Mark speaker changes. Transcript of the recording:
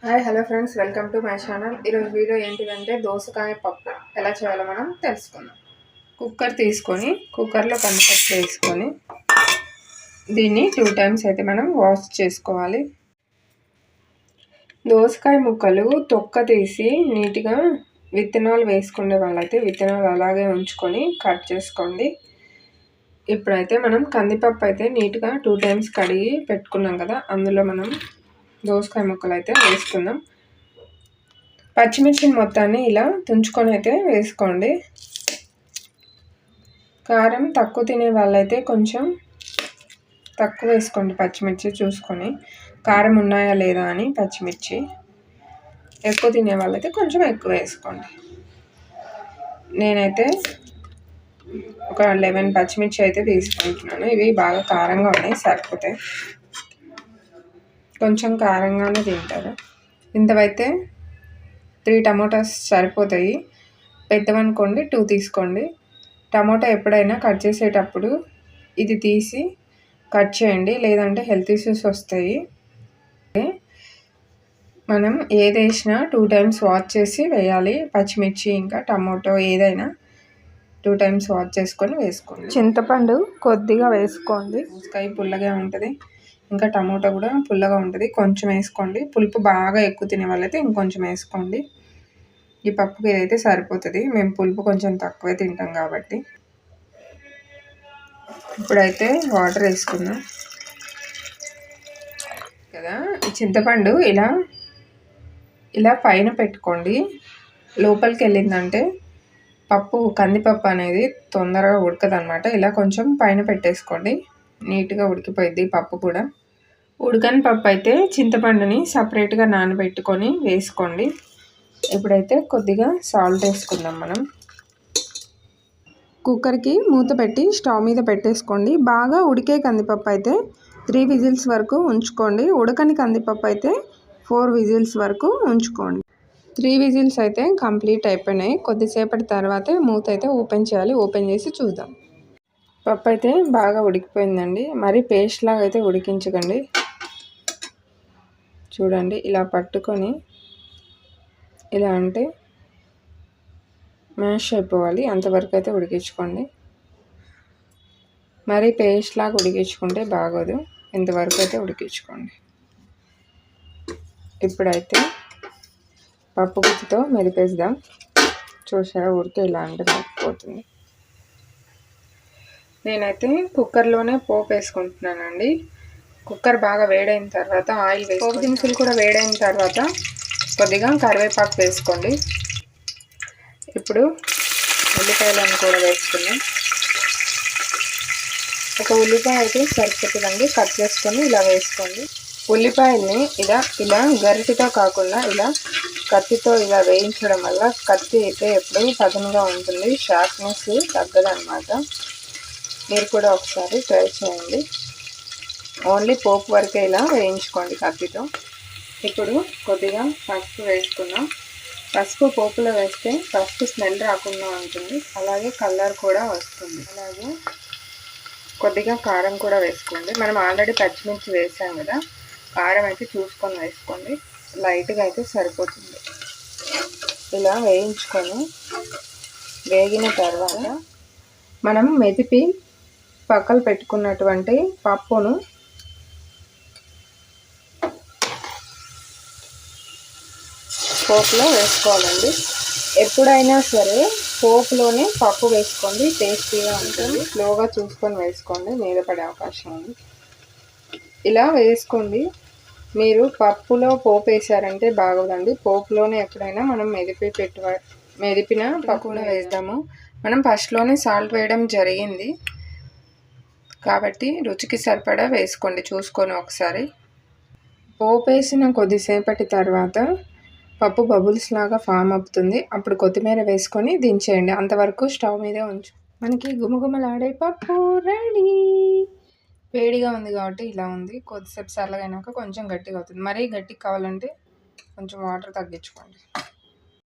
Speaker 1: Hi hello friends, welcome to my channel. ఈరోజు video ఏంటిదంటే దోసకాయ పప్పు ఎలా చేయాలో మనం తెలుసుకుందాం. కుక్కర్ తీసుకొని కుక్కర్లో కందిపప్పు వేసుకొని దీన్ని 2 టైమ్స్ అయితే మనం వాష్ చేసుకోవాలి. దోసకాయ ముక్కలు తొక్క తీసి నీట్గా విత్తనాలు వేసుకునే వాళ్ళైతే విత్తనాలు అలాగే ఉంచుకొని కట్ చేసుకోండి. ఇప్పుడైతే మనం కందిపప్పు అయితే నీట్గా 2 టైమ్స్ కడిగి పెట్టుకున్నాం కదా, అందులో మనం దోసకాయ ముక్కలు అయితే వేసుకుందాం. పచ్చిమిర్చిని మొత్తాన్ని ఇలా తుంచుకొని అయితే వేసుకోండి. కారం తక్కువ తినే వాళ్ళైతే కొంచెం తక్కువ వేసుకోండి, పచ్చిమిర్చి చూసుకొని కారం ఉన్నాయా లేదా అని. పచ్చిమిర్చి ఎక్కువ తినే వాళ్ళైతే కొంచెం ఎక్కువ వేసుకోండి. నేనైతే ఒక 11 పచ్చిమిర్చి అయితే తీసుకుంటున్నాను. ఇవి బాగా కారంగా ఉన్నాయి, సరిపోతాయి. కొంచెం కారంగానే తింటారు. ఇంతవైతే 3 టమోటాస్ సరిపోతాయి. పెద్దవనుకోండి 2 తీసుకోండి. టమోటా ఎప్పుడైనా కట్ చేసేటప్పుడు ఇది తీసి కట్ చేయండి, లేదంటే హెల్త్ ఇష్యూస్ వస్తాయి. మనం ఏది వేసినా 2 టైమ్స్ వాష్ చేసి వేయాలి. పచ్చిమిర్చి ఇంకా టమోటో ఏదైనా 2 టైమ్స్ వాష్ చేసుకొని వేసుకోండి. చింతపండు కొద్దిగా వేసుకోండి. దోసకాయ పుల్లగా ఉంటుంది, ఇంకా టమోటా కూడా పుల్లగా ఉంటుంది. కొంచెం వేసుకోండి. పులుపు బాగా ఎక్కువ తినే వాళ్ళైతే ఇంకొంచెం వేసుకోండి. ఈ పప్పుకి ఇదైతే సరిపోతుంది. మేము పులుపు కొంచెం తక్కువే తింటాం కాబట్టి. ఇప్పుడైతే వాటర్ వేసుకుందాం కదా. ఈ చింతపండు ఇలా పైన పెట్టుకోండి. లోపలికి వెళ్ళిందంటే పప్పు కందిపప్పు అనేది తొందరగా ఉడకదు అనమాట. ఇలా కొంచెం పైన పెట్టేసుకోండి, నీట్గా ఉడికిపోయింది పప్పు కూడా. ఉడకని పప్పు అయితే చింతపండుని సపరేట్గా నానబెట్టుకొని వేసుకోండి. ఇప్పుడైతే కొద్దిగా సాల్ట్ వేసుకుందాం. మనం కుక్కర్కి మూత పెట్టి స్టవ్ మీద పెట్టేసుకోండి. బాగా ఉడికే కందిపప్పు అయితే 3 విజిల్స్ వరకు ఉంచుకోండి. ఉడకని కందిపప్పు అయితే 4 విజిల్స్ వరకు ఉంచుకోండి. 3 విజిల్స్ అయితే కంప్లీట్ అయిపోయినాయి. కొద్దిసేపటి తర్వాతే మూత అయితే ఓపెన్ చేయాలి. ఓపెన్ చేసి చూద్దాం. పప్పు అయితే బాగా ఉడికిపోయిందండి. మరి పేస్ట్ లాగా అయితే ఉడికించకండి. చూడండి, ఇలా పట్టుకొని ఇలా అంటే మ్యాష్ అయిపోవాలి. అంతవరకు అయితే ఉడికించుకోండి. మరి పేస్ట్ లాగా ఉడికించుకుంటే బాగోదు. ఇంతవరకు అయితే ఉడికించుకోండి. ఇప్పుడైతే పప్పు గుత్తితో మెదిపేద్దాం. చూసారా, ఉడితే ఇలా అంటే మెదిపోతుంది. నేనైతే కుక్కర్లోనే పోపు వేసుకుంటున్నానండి. కుక్కర్ బాగా వేడైన తర్వాత ఆయిల్ వేసి పోపు దినుసులు కూడా వేడైన తర్వాత కొద్దిగా కరివేపాకు వేసుకోండి. ఇప్పుడు ఉల్లిపాయలను కూడా వేసుకున్నాం. ఒక ఉల్లిపాయ అయితే సరిపోతుందండి. కట్ చేసుకొని ఇలా వేసుకోండి. ఉల్లిపాయల్ని ఇలా గరిటెతో కాకుండా ఇలా కత్తితో ఇలా వేయించడం వల్ల కత్తి అయితే ఎప్పుడు పదునుగా ఉంటుంది, షార్ప్నెస్ తగ్గదన్నమాట. మీరు కూడా ఒకసారి ట్రై చేయండి. ఓన్లీ పోపు వరకే ఇలా వేయించుకోండి కత్తితో. ఇప్పుడు కొద్దిగా పసుపు వేసుకున్నాం. పసుపు పోపులో వేస్తే పసుపు స్మెల్ రాకుండా ఉంటుంది, అలాగే కలర్ కూడా వస్తుంది. అలాగే కొద్దిగా కారం కూడా వేసుకోండి. మనం ఆల్రెడీ పచ్చిమిర్చి వేసాం కదా, కారం అయితే చూసుకొని వేసుకోండి. లైట్గా అయితే సరిపోతుంది. ఇలా వేయించుకొని వేగిన తర్వాత మనం మెదిపి పక్కన పెట్టుకున్నటువంటి పప్పును పోపులో వేసుకోవాలండి. ఎప్పుడైనా సరే పోపులోనే పప్పు వేసుకోండి, టేస్టీగా ఉంటుంది. స్లోగా చూసుకొని వేసుకోండి, మీద పడే అవకాశం ఉంది. ఇలా వేసుకోండి. మీరు పప్పులో పోపు వేసారంటే బాగోదండి. పోపులోనే ఎప్పుడైనా మనం మెదిపిన పప్పు కూడా వేద్దాము. మనం ఫస్ట్లోనే సాల్ట్ వేయడం జరిగింది కాబట్టి రుచికి సరిపడా వేసుకోండి చూసుకొని ఒకసారి. పోపు వేసిన కొద్దిసేపటి తర్వాత పప్పు బబుల్స్ లాగా ఫామ్ అవుతుంది. అప్పుడు కొత్తిమీర వేసుకొని దించేయండి. అంతవరకు స్టవ్ మీదే ఉంచు. మనకి గుమగుమలాడే పప్పు రెడీ. వేడిగా ఉంది కాబట్టి ఇలా ఉంది. కొద్దిసేపు చల్లగైనాక కొంచెం గట్టిగా అవుతుంది. మరీ గట్టిగా కావాలంటే కొంచెం వాటర్ తగ్గించుకోండి.